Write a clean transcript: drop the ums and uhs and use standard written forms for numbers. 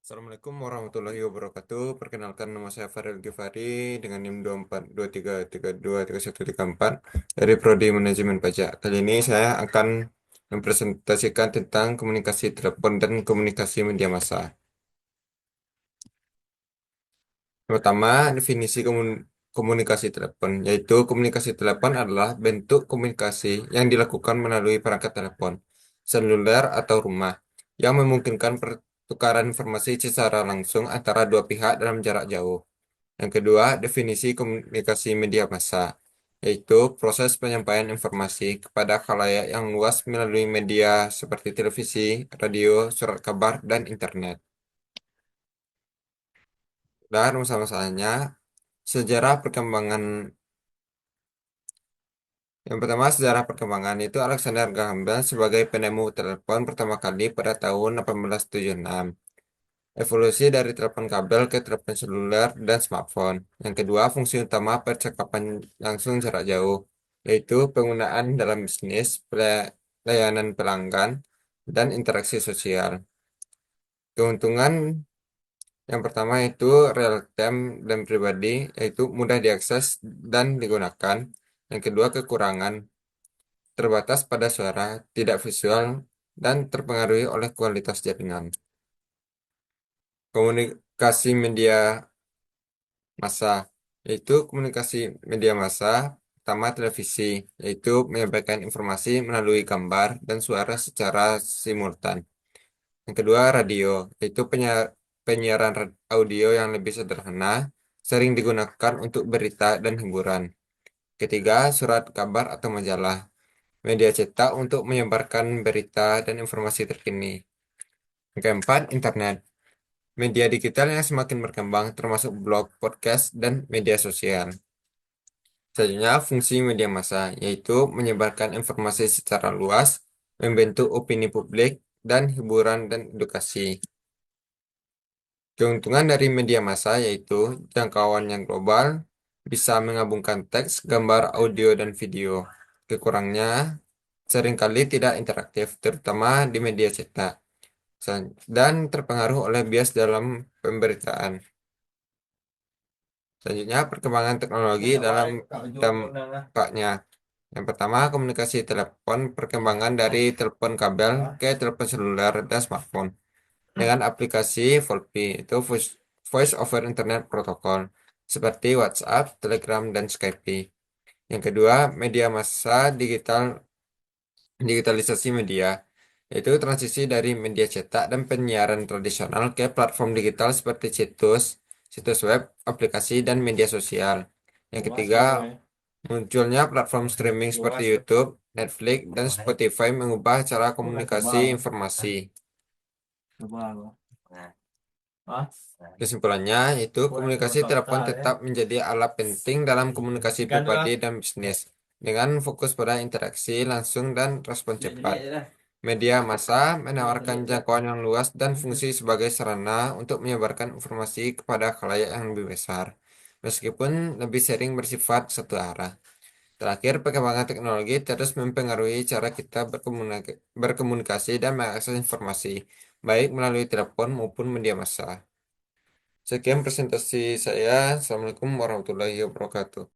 Assalamualaikum warahmatullahi wabarakatuh. Perkenalkan, nama saya Farel Givari dengan NIM 2423323134 dari Prodi Manajemen Pajak. Kali ini saya akan mempresentasikan tentang komunikasi telepon dan komunikasi media massa. Pertama, definisi komunikasi telepon, yaitu komunikasi telepon adalah bentuk komunikasi yang dilakukan melalui perangkat telepon, seluler atau rumah, yang memungkinkan pertukaran informasi secara langsung antara dua pihak dalam jarak jauh. Yang kedua, definisi komunikasi media massa, yaitu proses penyampaian informasi kepada khalayak yang luas melalui media seperti televisi, radio, surat kabar, dan internet. Dan masalahnya, sejarah perkembangan yang pertama, sejarah perkembangan itu Alexander Graham Bell sebagai penemu telepon pertama kali pada tahun 1876. Evolusi dari telepon kabel ke telepon seluler dan smartphone. Yang kedua, fungsi utama percakapan langsung jarak jauh, yaitu penggunaan dalam bisnis, pelayanan pelanggan, dan interaksi sosial. Keuntungan yang pertama itu real time dan pribadi, yaitu mudah diakses dan digunakan. Yang kedua, kekurangan terbatas pada suara, tidak visual, dan terpengaruhi oleh kualitas jaringan. Komunikasi media massa, yaitu komunikasi media massa, pertama televisi, yaitu menyampaikan informasi melalui gambar dan suara secara simultan. Yang kedua, radio, yaitu penyiaran audio yang lebih sederhana, sering digunakan untuk berita dan hiburan. Ketiga, surat kabar atau majalah, media cetak untuk menyebarkan berita dan informasi terkini. Yang keempat, internet. Media digital yang semakin berkembang termasuk blog, podcast, dan media sosial. Selanjutnya, fungsi media massa, yaitu menyebarkan informasi secara luas, membentuk opini publik, dan hiburan dan edukasi. Keuntungan dari media massa yaitu jangkauan yang global, bisa menggabungkan teks, gambar, audio, dan video. Kekurangnya, seringkali tidak interaktif, terutama di media cetak, dan terpengaruh oleh bias dalam pemberitaan. Selanjutnya, perkembangan teknologi dalam dampaknya. Yang pertama, komunikasi telepon, perkembangan dari telepon kabel ke telepon seluler dan smartphone dengan aplikasi VoIP, itu Voice over Internet Protocol, seperti WhatsApp, Telegram, dan Skype. Yang kedua, media massa digitalisasi media, yaitu transisi dari media cetak dan penyiaran tradisional ke platform digital seperti situs web, aplikasi, dan media sosial. Yang ketiga, munculnya platform streaming seperti YouTube, Netflix, dan Spotify mengubah cara komunikasi informasi. Kesimpulannya, itu komunikasi telepon tetap menjadi alat penting dalam komunikasi pribadi dan bisnis, dengan fokus pada interaksi langsung dan respon cepat. Media massa menawarkan jangkauan yang luas dan fungsi sebagai sarana untuk menyebarkan informasi kepada khalayak yang lebih besar, meskipun lebih sering bersifat satu arah. Terakhir, perkembangan teknologi terus mempengaruhi cara kita berkomunikasi dan mengakses informasi, baik melalui telepon maupun media massa. Sekian presentasi saya. Assalamualaikum warahmatullahi wabarakatuh.